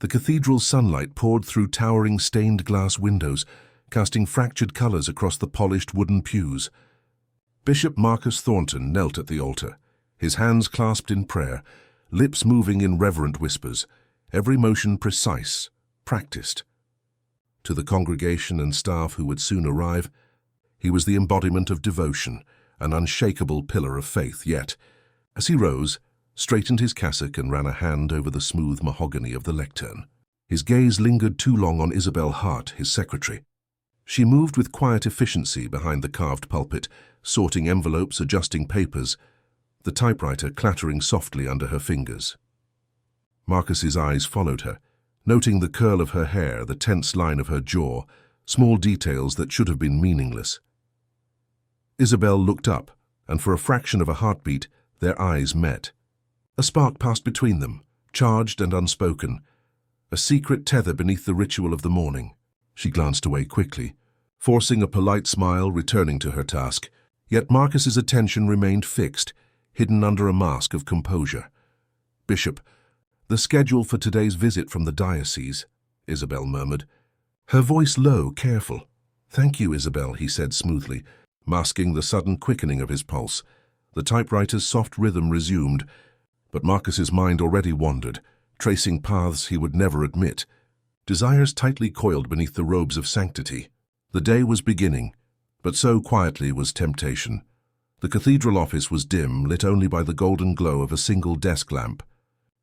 The cathedral's sunlight poured through towering stained-glass windows, casting fractured colors across the polished wooden pews. Bishop Marcus Thornton knelt at the altar, his hands clasped in prayer, lips moving in reverent whispers, every motion precise, practiced. To the congregation and staff who would soon arrive, he was the embodiment of devotion, an unshakable pillar of faith. Yet, as he rose, straightened his cassock and ran a hand over the smooth mahogany of the lectern, his gaze lingered too long on Isabel Hart, his secretary. She moved with quiet efficiency behind the carved pulpit, sorting envelopes, adjusting papers, the typewriter clattering softly under her fingers. Marcus's eyes followed her, noting the curl of her hair, the tense line of her jaw, small details that should have been meaningless. Isabel looked up, and for a fraction of a heartbeat, their eyes met. A spark passed between them, charged and unspoken, a secret tether beneath the ritual of the morning. She glanced away quickly, forcing a polite smile, returning to her task. Yet Marcus's attention remained fixed, hidden under a mask of composure. "Bishop, the schedule for today's visit from the diocese," Isabel murmured, her voice low, careful. "Thank you, Isabel," he said smoothly, masking the sudden quickening of his pulse. The typewriter's soft rhythm resumed, but Marcus's mind already wandered, tracing paths he would never admit, desires tightly coiled beneath the robes of sanctity. The day was beginning, but so quietly was temptation. The cathedral office was dim, lit only by the golden glow of a single desk lamp.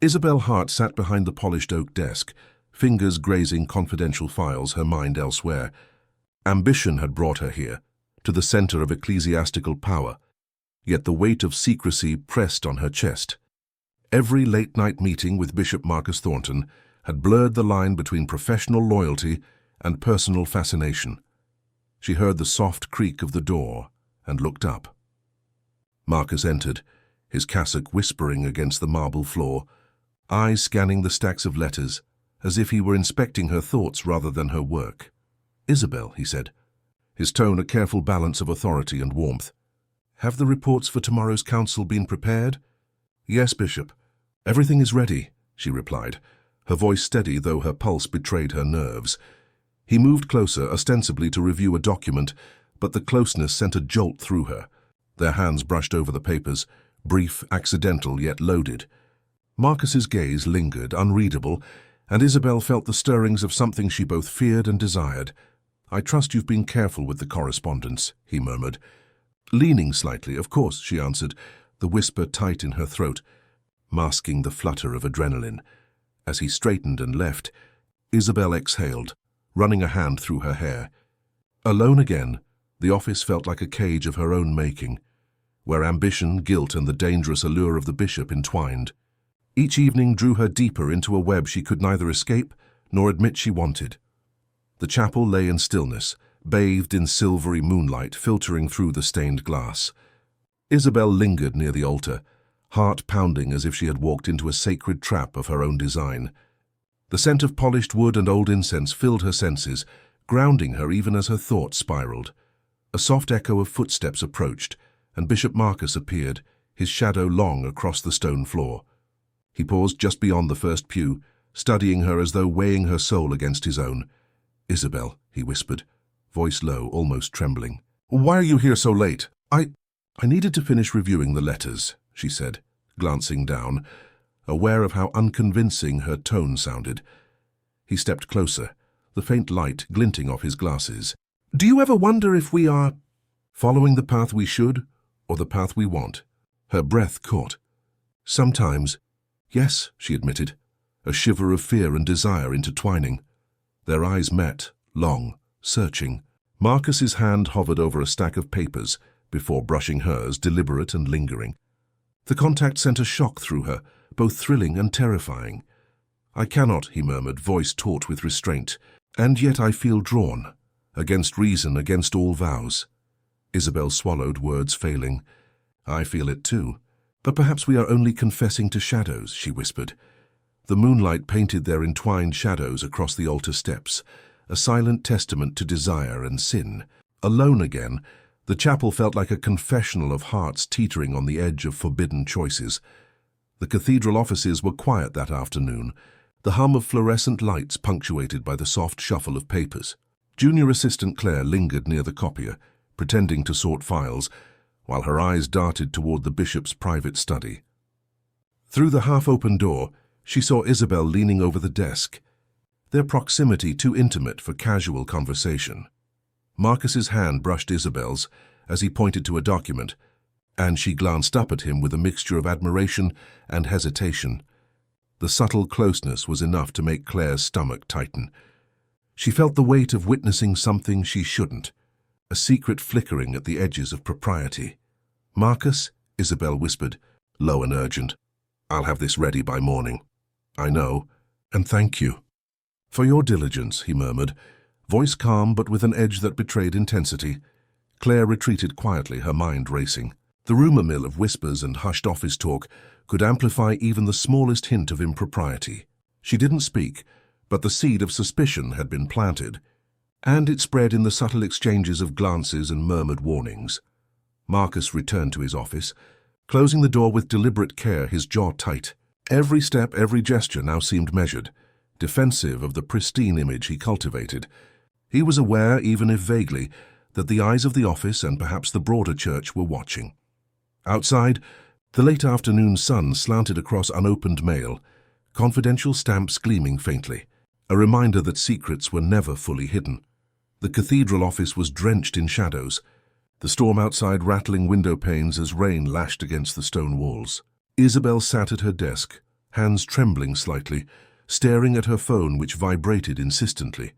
Isabel Hart sat behind the polished oak desk, fingers grazing confidential files, her mind elsewhere. Ambition had brought her here, to the center of ecclesiastical power, yet the weight of secrecy pressed on her chest. Every late-night meeting with Bishop Marcus Thornton had blurred the line between professional loyalty and personal fascination. She heard the soft creak of the door and looked up. Marcus entered, his cassock whispering against the marble floor, eyes scanning the stacks of letters, as if he were inspecting her thoughts rather than her work. "Isabel," he said, his tone a careful balance of authority and warmth. "Have the reports for tomorrow's council been prepared?" "Yes, Bishop. Everything is ready," she replied, her voice steady though her pulse betrayed her nerves. He moved closer, ostensibly to review a document, but the closeness sent a jolt through her. Their hands brushed over the papers, brief, accidental, yet loaded. Marcus's gaze lingered, unreadable, and Isabel felt the stirrings of something she both feared and desired. "I trust you've been careful with the correspondence," he murmured. Leaning slightly, "Of course," she answered, the whisper tight in her throat, masking the flutter of adrenaline. As he straightened and left, Isabel exhaled, running a hand through her hair. Alone again, the office felt like a cage of her own making, where ambition, guilt, and the dangerous allure of the bishop entwined. Each evening drew her deeper into a web she could neither escape nor admit she wanted. The chapel lay in stillness, bathed in silvery moonlight filtering through the stained glass. Isabel lingered near the altar, heart pounding as if she had walked into a sacred trap of her own design. The scent of polished wood and old incense filled her senses, grounding her even as her thoughts spiraled. A soft echo of footsteps approached, and Bishop Marcus appeared, his shadow long across the stone floor. He paused just beyond the first pew, studying her as though weighing her soul against his own. "Isabel," he whispered, voice low, almost trembling. "Why are you here so late?" I needed to finish reviewing the letters," she said, glancing down, aware of how unconvincing her tone sounded. He stepped closer, the faint light glinting off his glasses. "Do you ever wonder if we are following the path we should, or the path we want?" Her breath caught. "Sometimes, yes," she admitted, a shiver of fear and desire intertwining. Their eyes met, long, searching. Marcus's hand hovered over a stack of papers before brushing hers, deliberate and lingering. The contact sent a shock through her, both thrilling and terrifying. "I cannot," he murmured, voice taut with restraint, "and yet I feel drawn, against reason, against all vows." Isabel swallowed, words failing. "I feel it too. But perhaps we are only confessing to shadows," she whispered. The moonlight painted their entwined shadows across the altar steps, a silent testament to desire and sin. Alone again, the chapel felt like a confessional of hearts teetering on the edge of forbidden choices. The cathedral offices were quiet that afternoon, the hum of fluorescent lights punctuated by the soft shuffle of papers. Junior assistant Claire lingered near the copier, pretending to sort files, while her eyes darted toward the bishop's private study. Through the half-open door, she saw Isabel leaning over the desk, their proximity too intimate for casual conversation. Marcus's hand brushed Isabel's as he pointed to a document, and she glanced up at him with a mixture of admiration and hesitation. The subtle closeness was enough to make Claire's stomach tighten. She felt the weight of witnessing something she shouldn't, a secret flickering at the edges of propriety. "Marcus," Isabel whispered, low and urgent. "I'll have this ready by morning." "I know, and thank you." "For your diligence," he murmured, voice calm but with an edge that betrayed intensity. Claire retreated quietly, her mind racing. The rumor mill of whispers and hushed office talk could amplify even the smallest hint of impropriety. She didn't speak, but the seed of suspicion had been planted, and it spread in the subtle exchanges of glances and murmured warnings. Marcus returned to his office, closing the door with deliberate care, his jaw tight. Every step, every gesture now seemed measured, defensive of the pristine image he cultivated. He was aware, even if vaguely, that the eyes of the office and perhaps the broader church were watching. Outside, the late afternoon sun slanted across unopened mail, confidential stamps gleaming faintly, a reminder that secrets were never fully hidden. The cathedral office was drenched in shadows, the storm outside rattling window panes as rain lashed against the stone walls. Isabel sat at her desk, hands trembling slightly, staring at her phone which vibrated insistently.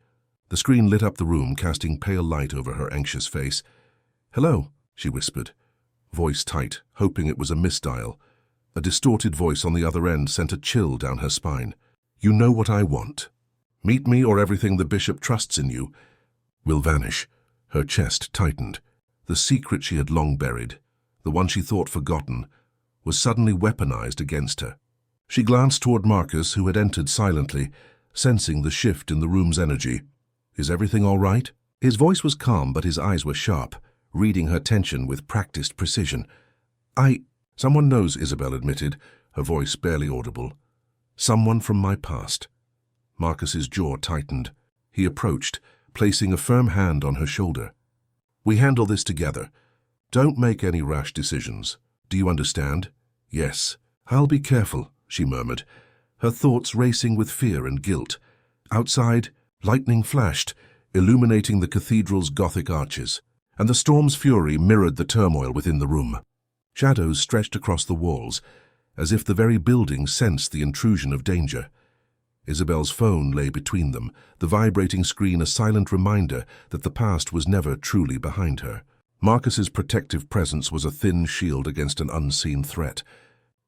The screen lit up the room, casting pale light over her anxious face. "Hello," she whispered, voice tight, hoping it was a misdial. A distorted voice on the other end sent a chill down her spine. "You know what I want. Meet me or everything the bishop trusts in you will vanish." Her chest tightened. The secret she had long buried, the one she thought forgotten, was suddenly weaponized against her. She glanced toward Marcus, who had entered silently, sensing the shift in the room's energy. "Is everything all right?" His voice was calm, but his eyes were sharp, reading her tension with practiced precision. Someone knows," Isabel admitted, her voice barely audible. "Someone from my past." Marcus's jaw tightened. He approached, placing a firm hand on her shoulder. "We handle this together. Don't make any rash decisions. Do you understand?" "Yes." "I'll be careful," she murmured, her thoughts racing with fear and guilt. Outside, lightning flashed, illuminating the cathedral's Gothic arches, and the storm's fury mirrored the turmoil within the room. Shadows stretched across the walls, as if the very building sensed the intrusion of danger. Isabel's phone lay between them, the vibrating screen a silent reminder that the past was never truly behind her. Marcus's protective presence was a thin shield against an unseen threat,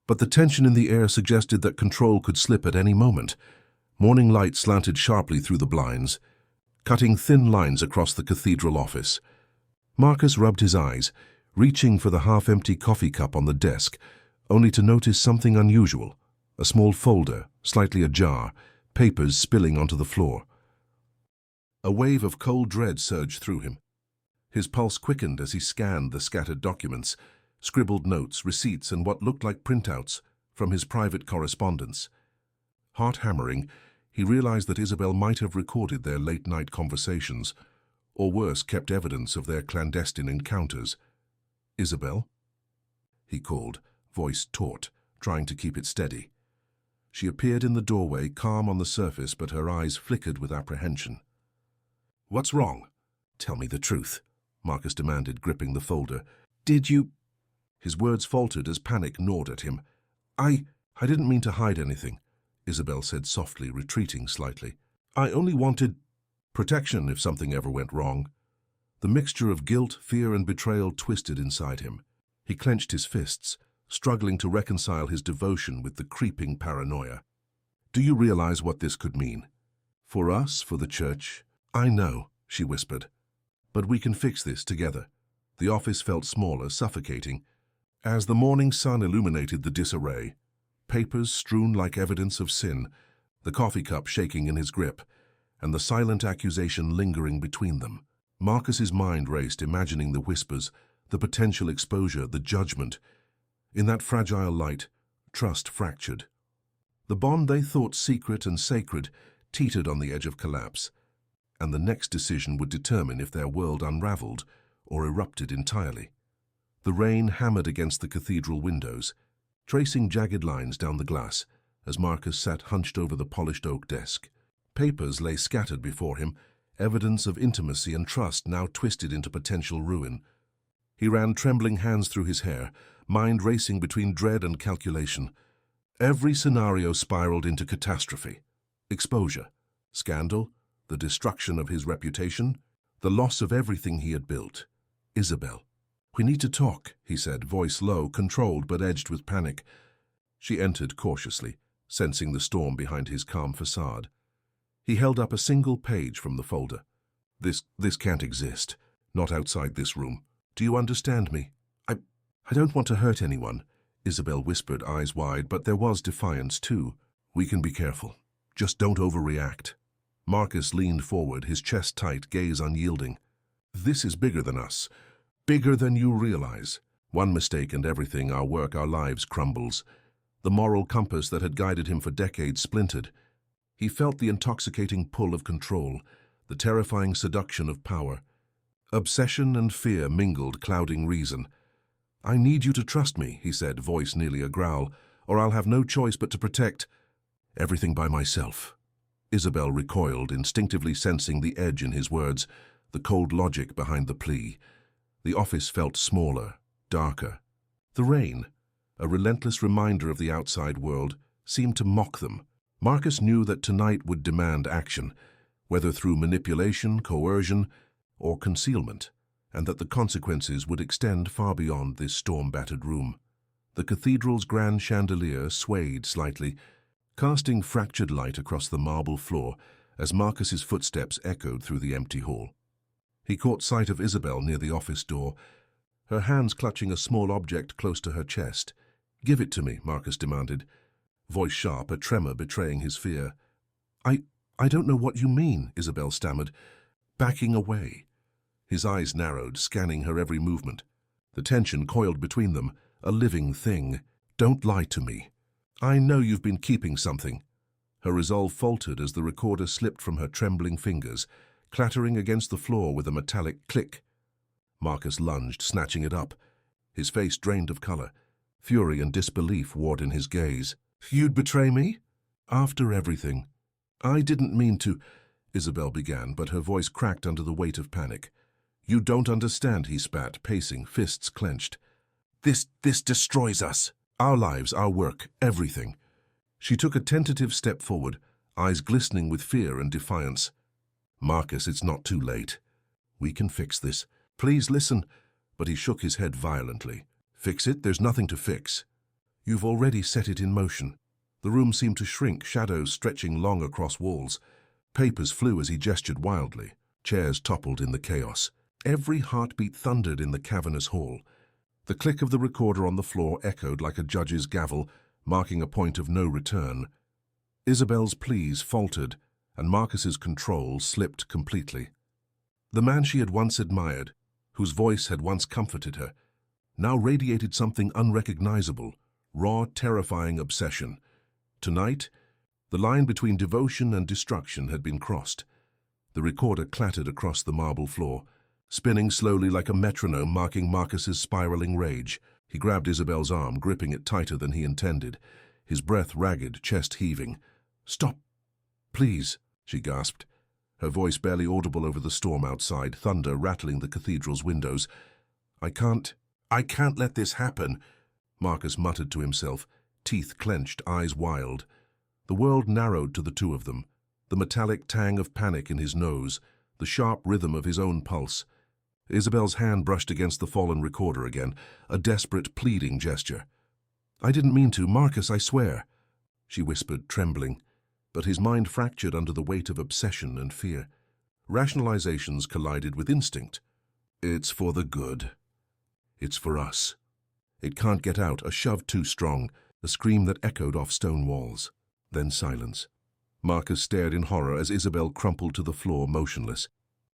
but the tension in the air suggested that control could slip at any moment. Morning light slanted sharply through the blinds, cutting thin lines across the cathedral office. Marcus rubbed his eyes, reaching for the half-empty coffee cup on the desk, only to notice something unusual. A small folder, slightly ajar, papers spilling onto the floor. A wave of cold dread surged through him. His pulse quickened as he scanned the scattered documents, scribbled notes, receipts, and what looked like printouts from his private correspondence. Heart hammering, he realized that Isabel might have recorded their late-night conversations, or worse, kept evidence of their clandestine encounters. "Isabel?" he called, voice taut, trying to keep it steady. She appeared in the doorway, calm on the surface, but her eyes flickered with apprehension. "What's wrong? Tell me the truth," Marcus demanded, gripping the folder. "Did you—" His words faltered as panic gnawed at him. I didn't mean to hide anything," Isabel said softly, retreating slightly. "I only wanted protection if something ever went wrong." The mixture of guilt, fear, and betrayal twisted inside him. He clenched his fists, struggling to reconcile his devotion with the creeping paranoia. "Do you realize what this could mean? For us, for the church?" "I know," she whispered. "But we can fix this together." The office felt smaller, suffocating, as the morning sun illuminated the disarray. Papers strewn like evidence of sin, the coffee cup shaking in his grip, and the silent accusation lingering between them. Marcus's mind raced, imagining the whispers, the potential exposure, the judgment. In that fragile light, trust fractured. The bond they thought secret and sacred teetered on the edge of collapse, and the next decision would determine if their world unraveled or erupted entirely. The rain hammered against the cathedral windows, tracing jagged lines down the glass as Marcus sat hunched over the polished oak desk. Papers lay scattered before him, evidence of intimacy and trust now twisted into potential ruin. He ran trembling hands through his hair, mind racing between dread and calculation. Every scenario spiraled into catastrophe. Exposure, scandal, the destruction of his reputation, the loss of everything he had built. Isabel. "We need to talk," he said, voice low, controlled but edged with panic. She entered cautiously, sensing the storm behind his calm facade. He held up a single page from the folder. This can't exist. Not outside this room. Do you understand me? I don't want to hurt anyone," Isabel whispered, eyes wide, but there was defiance too. "We can be careful. Just don't overreact." Marcus leaned forward, his chest tight, gaze unyielding. "This is bigger than us. Bigger than you realize. One mistake and everything, our work, our lives, crumbles." The moral compass that had guided him for decades splintered. He felt the intoxicating pull of control, the terrifying seduction of power. Obsession and fear mingled, clouding reason. "I need you to trust me," he said, voice nearly a growl, "or I'll have no choice but to protect everything by myself." Isabel recoiled, instinctively sensing the edge in his words, the cold logic behind the plea. The office felt smaller, darker. The rain, a relentless reminder of the outside world, seemed to mock them. Marcus knew that tonight would demand action, whether through manipulation, coercion, or concealment, and that the consequences would extend far beyond this storm-battered room. The cathedral's grand chandelier swayed slightly, casting fractured light across the marble floor as Marcus's footsteps echoed through the empty hall. He caught sight of Isabel near the office door, her hands clutching a small object close to her chest. "Give it to me," Marcus demanded, voice sharp, a tremor betraying his fear. I don't know what you mean," Isabel stammered, backing away. His eyes narrowed, scanning her every movement. The tension coiled between them, a living thing. "Don't lie to me. I know you've been keeping something." Her resolve faltered as the recorder slipped from her trembling fingers, clattering against the floor with a metallic click. Marcus lunged, snatching it up. His face drained of color. Fury and disbelief warred in his gaze. "You'd betray me? After everything?" "I didn't mean to," Isabel began, but her voice cracked under the weight of panic. "You don't understand," he spat, pacing, fists clenched. This destroys us. Our lives, our work, everything." She took a tentative step forward, eyes glistening with fear and defiance. "Marcus, it's not too late. We can fix this. Please listen." But he shook his head violently. "Fix it? There's nothing to fix. You've already set it in motion." The room seemed to shrink, shadows stretching long across walls. Papers flew as he gestured wildly. Chairs toppled in the chaos. Every heartbeat thundered in the cavernous hall. The click of the recorder on the floor echoed like a judge's gavel, marking a point of no return. Isabel's pleas faltered, and Marcus's control slipped completely. The man she had once admired, whose voice had once comforted her, now radiated something unrecognizable, raw, terrifying obsession. Tonight, the line between devotion and destruction had been crossed. The recorder clattered across the marble floor, spinning slowly like a metronome, marking Marcus's spiraling rage. He grabbed Isabel's arm, gripping it tighter than he intended, his breath ragged, chest heaving. "Stop, please," she gasped, her voice barely audible over the storm outside, thunder rattling the cathedral's windows. I can't let this happen," Marcus muttered to himself, teeth clenched, eyes wild. The world narrowed to the two of them, the metallic tang of panic in his nose, the sharp rhythm of his own pulse. Isabel's hand brushed against the fallen recorder again, a desperate, pleading gesture. "I didn't mean to, Marcus, I swear," she whispered, trembling, but his mind fractured under the weight of obsession and fear. Rationalizations collided with instinct. "It's for the good. It's for us. It can't get out," a shove too strong, a scream that echoed off stone walls. Then silence. Marcus stared in horror as Isabel crumpled to the floor, motionless.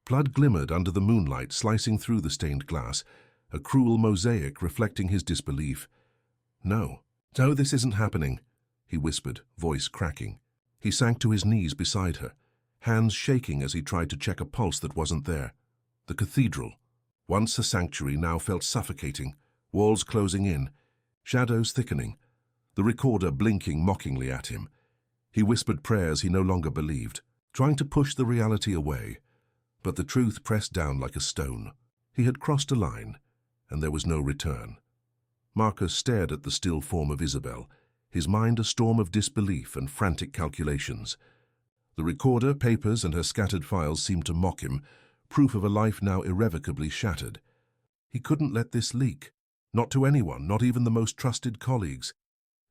Blood glimmered under the moonlight, slicing through the stained glass, a cruel mosaic reflecting his disbelief. No, this isn't happening," he whispered, voice cracking. He sank to his knees beside her, hands shaking as he tried to check a pulse that wasn't there. The cathedral, once a sanctuary, now felt suffocating, walls closing in, shadows thickening, the recorder blinking mockingly at him. He whispered prayers he no longer believed, trying to push the reality away, but the truth pressed down like a stone. He had crossed a line, and there was no return. Marcus stared at the still form of Isabel, his mind a storm of disbelief and frantic calculations. The recorder, papers, and her scattered files seemed to mock him, proof of a life now irrevocably shattered. He couldn't let this leak. Not to anyone, not even the most trusted colleagues.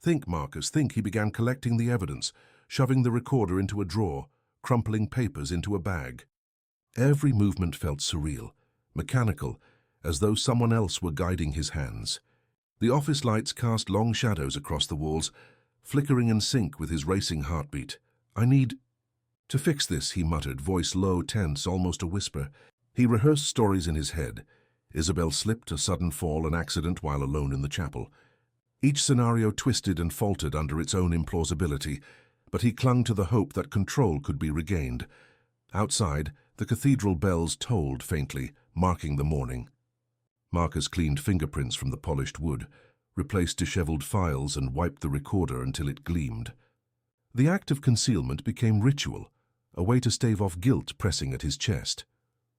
Think, Marcus, think. He began collecting the evidence, shoving the recorder into a drawer, crumpling papers into a bag. Every movement felt surreal, mechanical, as though someone else were guiding his hands. The office lights cast long shadows across the walls, flickering in sync with his racing heartbeat. "I need to fix this," he muttered, voice low, tense, almost a whisper. He rehearsed stories in his head. Isabel slipped, a sudden fall, an accident while alone in the chapel. Each scenario twisted and faltered under its own implausibility, but he clung to the hope that control could be regained. Outside, the cathedral bells tolled faintly, marking the morning. Marcus cleaned fingerprints from the polished wood, replaced disheveled files, and wiped the recorder until it gleamed. The act of concealment became ritual, a way to stave off guilt pressing at his chest.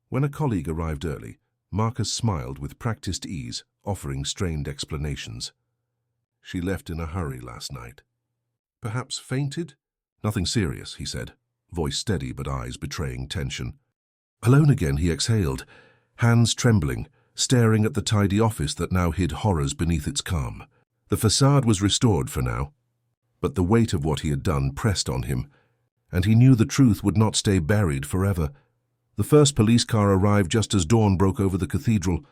When a colleague arrived early, Marcus smiled with practiced ease, offering strained explanations. "She left in a hurry last night. Perhaps fainted?" "Nothing serious," he said, voice steady but eyes betraying tension. Alone again, he exhaled, hands trembling, staring at the tidy office that now hid horrors beneath its calm. The facade was restored for now, but the weight of what he had done pressed on him, and he knew the truth would not stay buried forever. The first police car arrived just as dawn broke over the cathedral,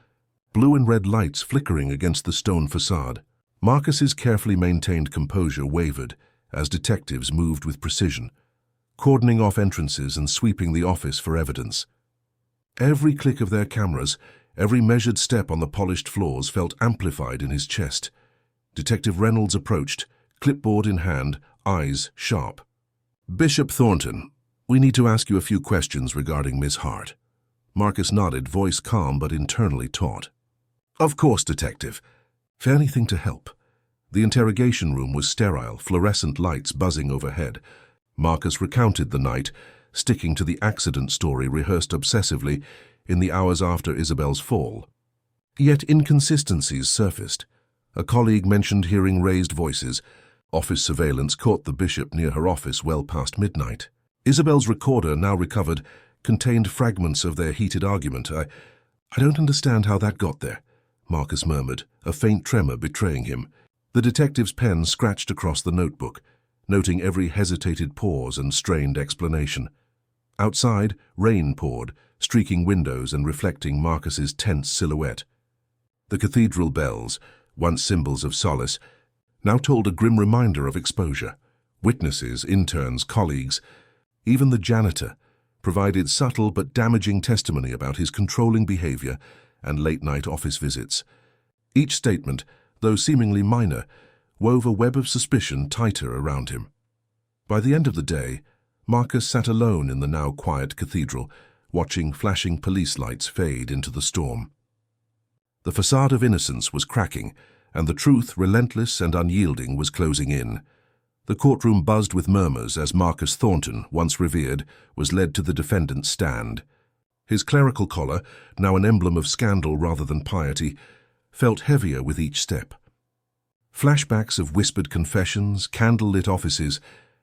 blue and red lights flickering against the stone facade. Marcus's carefully maintained composure wavered as detectives moved with precision, cordoning off entrances and sweeping the office for evidence. Every click of their cameras, every measured step on the polished floors felt amplified in his chest. Detective Reynolds approached, clipboard in hand, eyes sharp. "Bishop Thornton, we need to ask you a few questions regarding Miss Hart." Marcus nodded, voice calm but internally taut. "Of course, Detective. For anything to help." The interrogation room was sterile, fluorescent lights buzzing overhead. Marcus recounted the night, sticking to the accident story rehearsed obsessively in the hours after Isabel's fall. Yet inconsistencies surfaced. A colleague mentioned hearing raised voices. Office surveillance caught the bishop near her office well past midnight. Isabel's recorder, now recovered, contained fragments of their heated argument. I don't understand how that got there," Marcus murmured, a faint tremor betraying him. The detective's pen scratched across the notebook, noting every hesitated pause and strained explanation. Outside, rain poured, streaking windows and reflecting Marcus's tense silhouette. The cathedral bells, once symbols of solace, now told a grim reminder of exposure. Witnesses, interns, colleagues, even the janitor, provided subtle but damaging testimony about his controlling behavior and late-night office visits. Each statement, though seemingly minor, wove a web of suspicion tighter around him. By the end of the day, Marcus sat alone in the now quiet cathedral, watching flashing police lights fade into the storm. The facade of innocence was cracking, and the truth, relentless and unyielding, was closing in. The courtroom buzzed with murmurs as Marcus Thornton, once revered, was led to the defendant's stand. His clerical collar, now an emblem of scandal rather than piety, felt heavier with each step. Flashbacks of whispered confessions, candle-lit offices,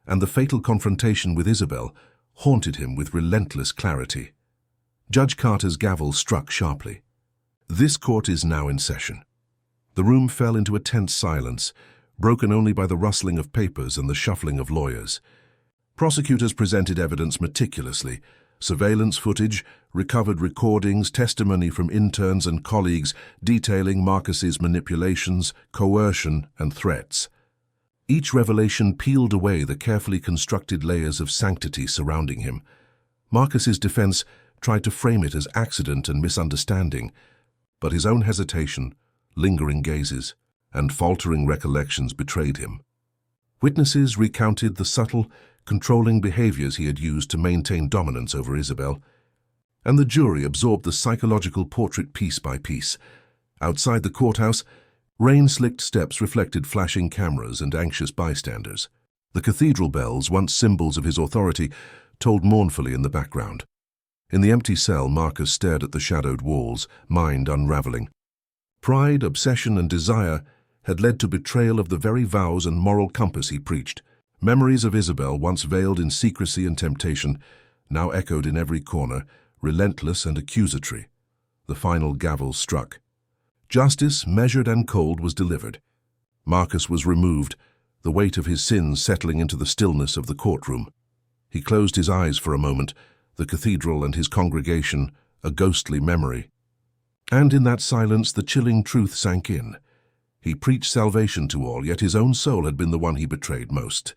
and the fatal confrontation with Isabel haunted him with relentless clarity. Judge Carter's gavel struck sharply. "This court is now in session." The room fell into a tense silence, broken only by the rustling of papers and the shuffling of lawyers. Prosecutors presented evidence meticulously: surveillance footage, recovered recordings, testimony from interns and colleagues detailing Marcus's manipulations, coercion, and threats. Each revelation peeled away the carefully constructed layers of sanctity surrounding him. Marcus's defense tried to frame it as accident and misunderstanding, but his own hesitation, lingering gazes, and faltering recollections betrayed him. Witnesses recounted the subtle, controlling behaviors he had used to maintain dominance over Isabel, and the jury absorbed the psychological portrait piece by piece. Outside the courthouse, rain-slicked steps reflected flashing cameras and anxious bystanders. The cathedral bells, once symbols of his authority, tolled mournfully in the background. In the empty cell, Marcus stared at the shadowed walls, mind unraveling. Pride, obsession, and desire had led to betrayal of the very vows and moral compass he preached. Memories of Isabel, once veiled in secrecy and temptation, now echoed in every corner, relentless and accusatory. The final gavel struck. Justice, measured and cold, was delivered. Marcus was removed, the weight of his sins settling into the stillness of the courtroom. He closed his eyes for a moment, the cathedral and his congregation a ghostly memory. And in that silence the chilling truth sank in. He preached salvation to all, yet his own soul had been the one he betrayed most.